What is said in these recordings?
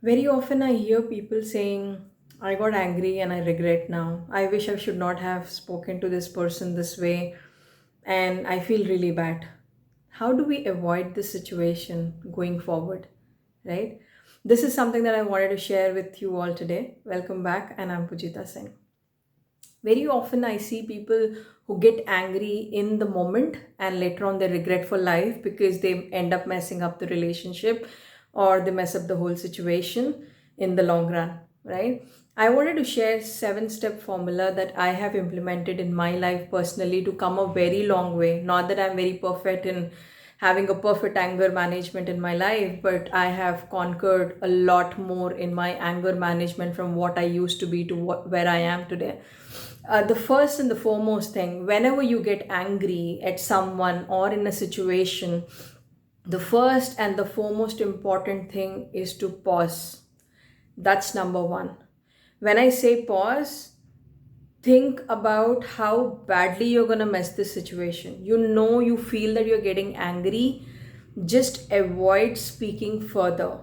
Very often I hear people saying, I got angry and I regret now. I wish I should not have spoken to this person this way and I feel really bad. How do we avoid this situation going forward? Right? This is something that I wanted to share with you all today. Welcome back, and I'm Pujita Singh. Very often I see people who get angry in the moment and later on they regret for life because they end up messing up the relationship or they mess up the whole situation in the long run, right? I wanted to share 7-step formula that I have implemented in my life personally to come a very long way. Not that I'm very perfect in having a perfect anger management in my life, but I have conquered a lot more in my anger management from what I used to be to where I am today. The first and the foremost thing, whenever you get angry at someone or in a situation, the first and the foremost important thing is to pause. That's number one. When I say pause, think about how badly you're going to mess this situation. You feel that you're getting angry, just avoid speaking further,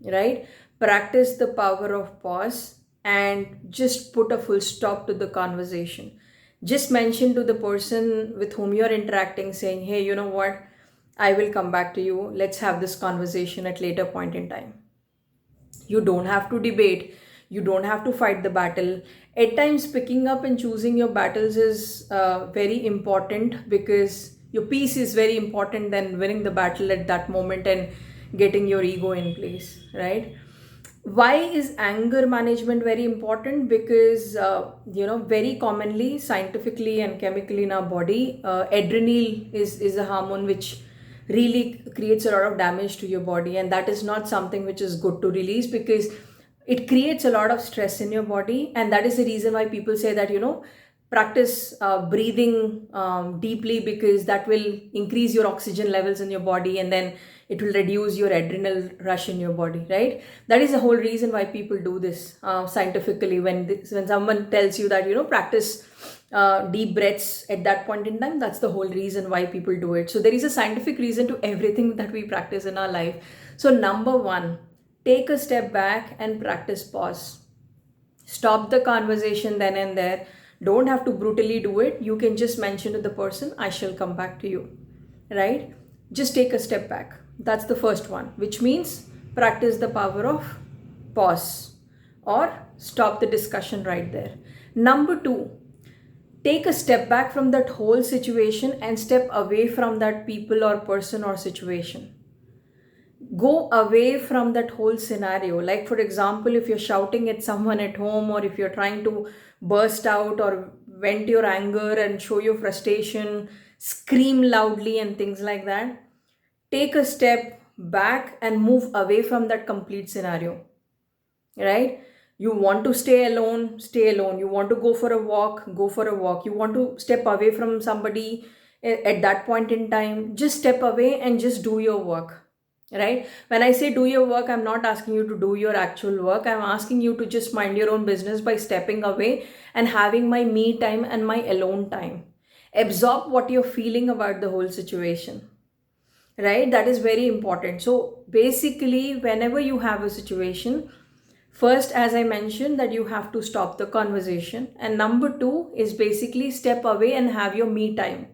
right? Practice the power of pause and just put a full stop to the conversation. Just mention to the person with whom you're interacting, saying, hey, you know what, I will come back to you, let's have this conversation at later point in time. You don't have to debate, you don't have to fight the battle. At times picking up and choosing your battles is very important, because your peace is very important than winning the battle at that moment and getting your ego in place, right? Why is anger management very important? Because very commonly, scientifically and chemically in our body, adrenaline is a hormone which really creates a lot of damage to your body, and that is not something which is good to release, because it creates a lot of stress in your body. And that is the reason why people say that, practice breathing deeply, because that will increase your oxygen levels in your body, and then it will reduce your adrenal rush in your body, right? That is the whole reason why people do this scientifically. When someone tells you that, practice deep breaths at that point in time, that's the whole reason why people do it. So there is a scientific reason to everything that we practice in our life. So number one, take a step back and practice pause. Stop the conversation then and there. Don't have to brutally do it. You can just mention to the person, I shall come back to you, right? Just take a step back. That's the first one, which means practice the power of pause, or stop the discussion right there. Number two, take a step back from that whole situation and step away from that people or person or situation. Go away from that whole scenario. Like, for example, if you're shouting at someone at home, or if you're trying to burst out or vent your anger and show your frustration, scream loudly and things like that, take a step back and move away from that complete scenario, right? You want to stay alone, stay alone. You want to go for a walk, go for a walk. You want to step away from somebody at that point in time, just step away and just do your work, right? When I say do your work, I'm not asking you to do your actual work. I'm asking you to just mind your own business by stepping away and having my me time and my alone time. Absorb what you're feeling about the whole situation, right? That is very important. So basically, whenever you have a situation, first, as I mentioned, that you have to stop the conversation, and number two is basically step away and have your me time.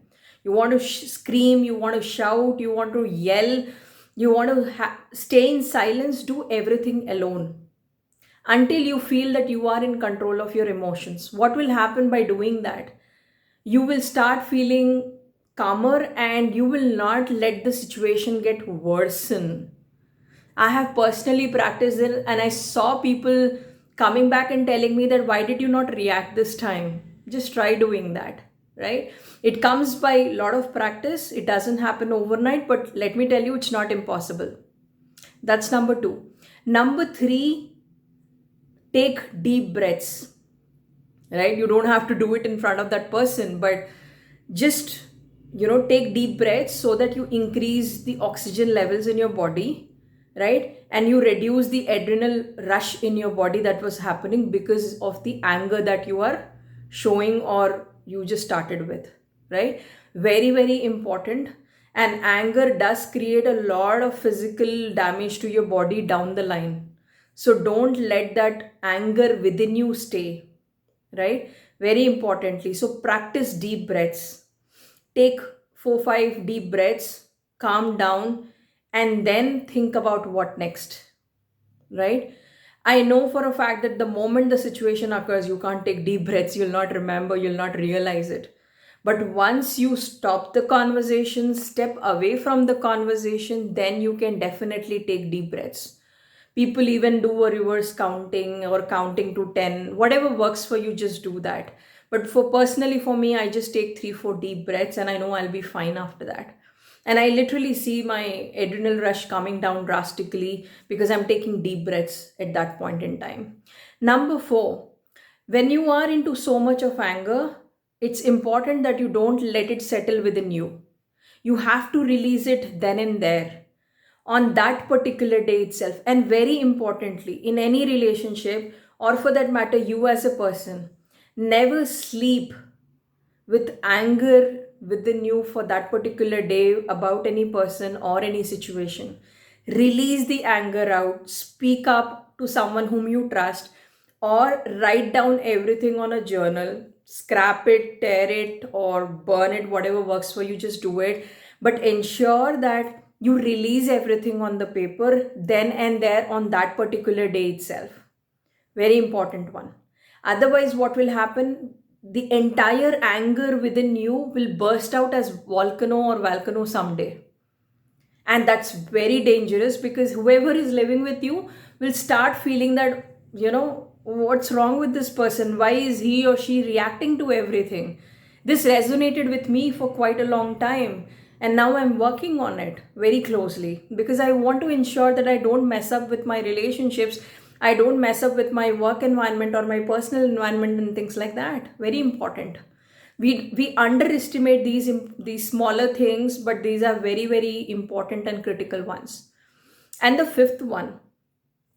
You want to scream, you want to shout, you want to yell, you want to stay in silence, do everything alone until you feel that you are in control of your emotions. What will happen by doing that? You will start feeling calmer and you will not let the situation get worsen. I have personally practiced it, and I saw people coming back and telling me that, why did you not react this time? Just try doing that, right? It comes by a lot of practice. It doesn't happen overnight, but let me tell you, it's not impossible. That's number two. Number three, take deep breaths, right? You don't have to do it in front of that person, but just, take deep breaths so that you increase the oxygen levels in your body, right? And you reduce the adrenal rush in your body that was happening because of the anger that you are showing or you just started with, right? Very, very important. And anger does create a lot of physical damage to your body down the line. So don't let that anger within you stay, right? Very importantly. So practice deep breaths. Take 4 5 deep breaths, calm down, and then think about what next, right? I know for a fact that the moment the situation occurs, you can't take deep breaths, you'll not remember, you'll not realize it. But once you stop the conversation, step away from the conversation, then you can definitely take deep breaths. People even do a reverse counting or counting to 10. Whatever works for you, just do that. But for personally, for me, I just take 3 4 deep breaths and I know I'll be fine after that. And I literally see my adrenal rush coming down drastically because I'm taking deep breaths at that point in time. Number 4, when you are into so much of anger, it's important that you don't let it settle within you. You have to release it then and there, on that particular day itself. And very importantly, in any relationship, or for that matter, you as a person, never sleep with anger within you for that particular day about any person or any situation. Release the anger out, speak up to someone whom you trust, or write down everything on a journal, scrap it, tear it, or burn it, whatever works for you, just do it. But ensure that you release everything on the paper then and there on that particular day itself. Very important one. Otherwise, what will happen? The entire anger within you will burst out as volcano or volcano someday. And that's very dangerous because whoever is living with you will start feeling that, what's wrong with this person? Why is he or she reacting to everything? This resonated with me for quite a long time. And now I'm working on it very closely because I want to ensure that I don't mess up with my relationships. I don't mess up with my work environment or my personal environment and things like that. Very important. We underestimate these smaller things, but these are very, very important and critical ones. And the fifth one,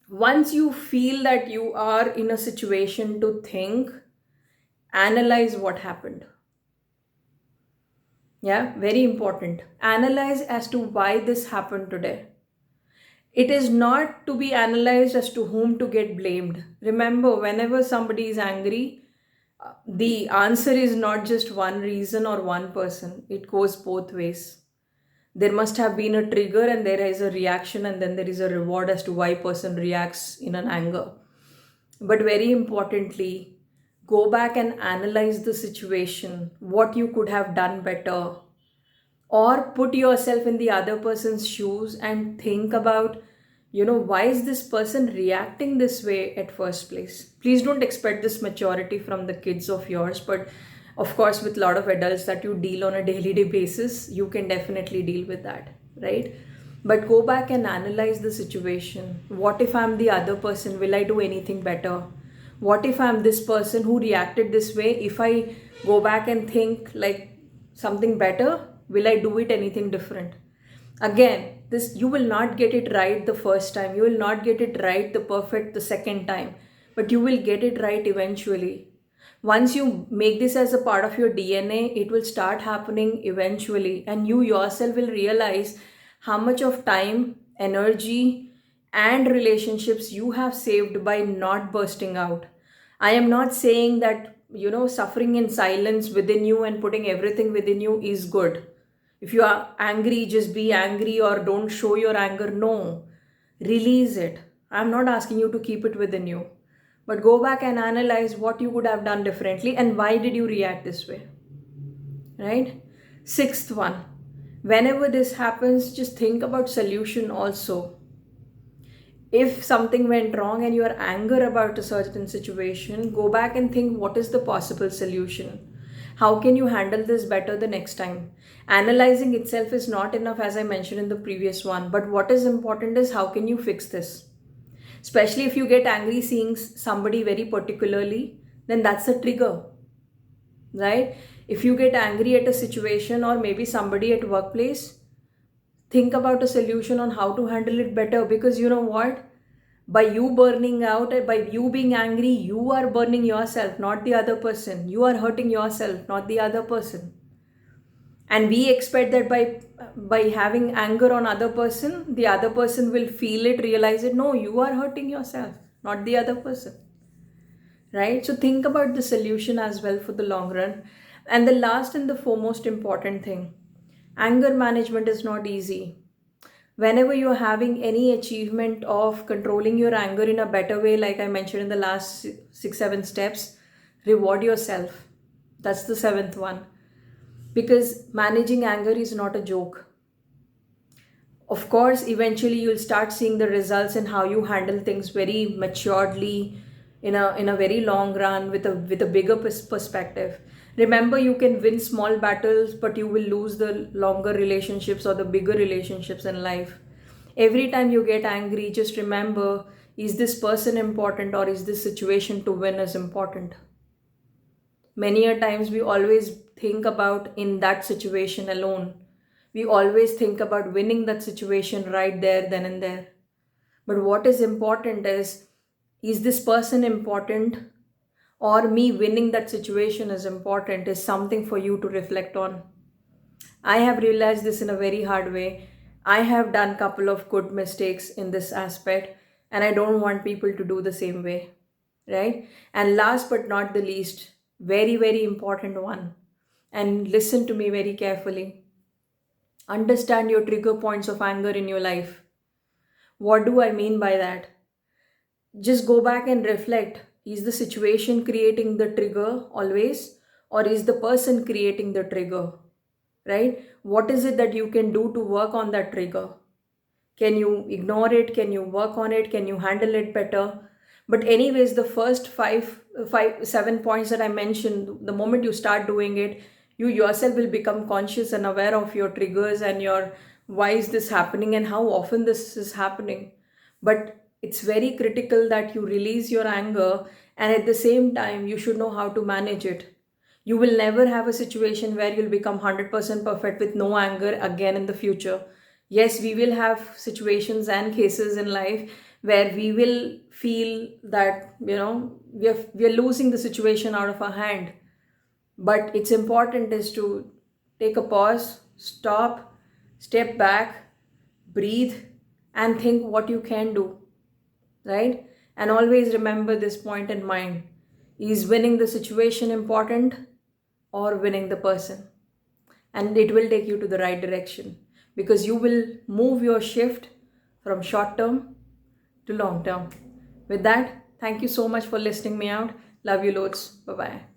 once you feel that you are in a situation to think, analyze what happened. Yeah, very important. Analyze as to why this happened today. It is not to be analyzed as to whom to get blamed. Remember, whenever somebody is angry, the answer is not just one reason or one person, it goes both ways. There must have been a trigger and there is a reaction, and then there is a reward as to why person reacts in an anger. But very importantly, go back and analyze the situation, what you could have done better, or put yourself in the other person's shoes and think about, why is this person reacting this way at first place. Please don't expect this maturity from the kids of yours, but of course with a lot of adults that you deal on a daily day basis, you can definitely deal with that, right? But go back and analyze the situation. What if I'm the other person? Will I do anything better? What if I'm this person who reacted this way? If I go back and think like something better, will I do it anything different? Again, this, you will not get it right the first time, you will not get it right the perfect the second time, but you will get it right eventually. Once you make this as a part of your DNA, it will start happening eventually, and you yourself will realize how much of time, energy, and relationships you have saved by not bursting out. I am not saying that, suffering in silence within you and putting everything within you is good. If you are angry, just be angry or don't show your anger. No, release it. I'm not asking you to keep it within you, but go back and analyze what you could have done differently and why did you react this way, right? Sixth one, whenever this happens, just think about solution also. If something went wrong and you are angry about a certain situation, go back and think what is the possible solution. How can you handle this better the next time? Analyzing itself is not enough, as I mentioned in the previous one, but what is important is how can you fix this? Especially if you get angry seeing somebody very particularly, then that's a trigger, right? If you get angry at a situation or maybe somebody at workplace, think about a solution on how to handle it better, because you know what? By you burning out, by you being angry, you are burning yourself, not the other person. You are hurting yourself, not the other person. And we expect that by having anger on other person, the other person will feel it, realize it. No, you are hurting yourself, not the other person, right? So think about the solution as well for the long run. And the last and the foremost important thing, anger management is not easy. Whenever you're having any achievement of controlling your anger in a better way, like I mentioned in the last 6 7 steps, reward yourself. That's the seventh one. Because managing anger is not a joke. Of course, eventually you'll start seeing the results in how you handle things very maturely, in a very long run, with a bigger perspective. Remember, you can win small battles, but you will lose the longer relationships or the bigger relationships in life. Every time you get angry, just remember, is this person important, or is this situation to win is important? Many a times we always think about in that situation alone. We always think about winning that situation right there, then and there. But what is important is this person important, or me winning that situation is important, is something for you to reflect on. I have realized this in a very hard way. I have done couple of good mistakes in this aspect, and I don't want people to do the same way, right? And last but not the least, very very important one, and listen to me very carefully. Understand your trigger points of anger in your life. What do I mean by that? Just go back and reflect. Is the situation creating the trigger always, or is the person creating the trigger? Right? What is it that you can do to work on that trigger? Can you ignore it? Can you work on it? Can you handle it better? But anyways, the first 7 points that I mentioned, the moment you start doing it, you yourself will become conscious and aware of your triggers and your why is this happening and how often this is happening. But it's very critical that you release your anger, and at the same time you should know how to manage it. You will never have a situation where you'll become 100% perfect with no anger again in the future. Yes, we will have situations and cases in life where we will feel that, we are losing the situation out of our hand. But it's important is to take a pause, stop, step back, breathe, and think what you can do, right? And always remember this point in mind. Is winning the situation important, or winning the person? And it will take you to the right direction, because you will move your shift from short term to long term. With that, thank you so much for listening me out. Love you loads. Bye bye.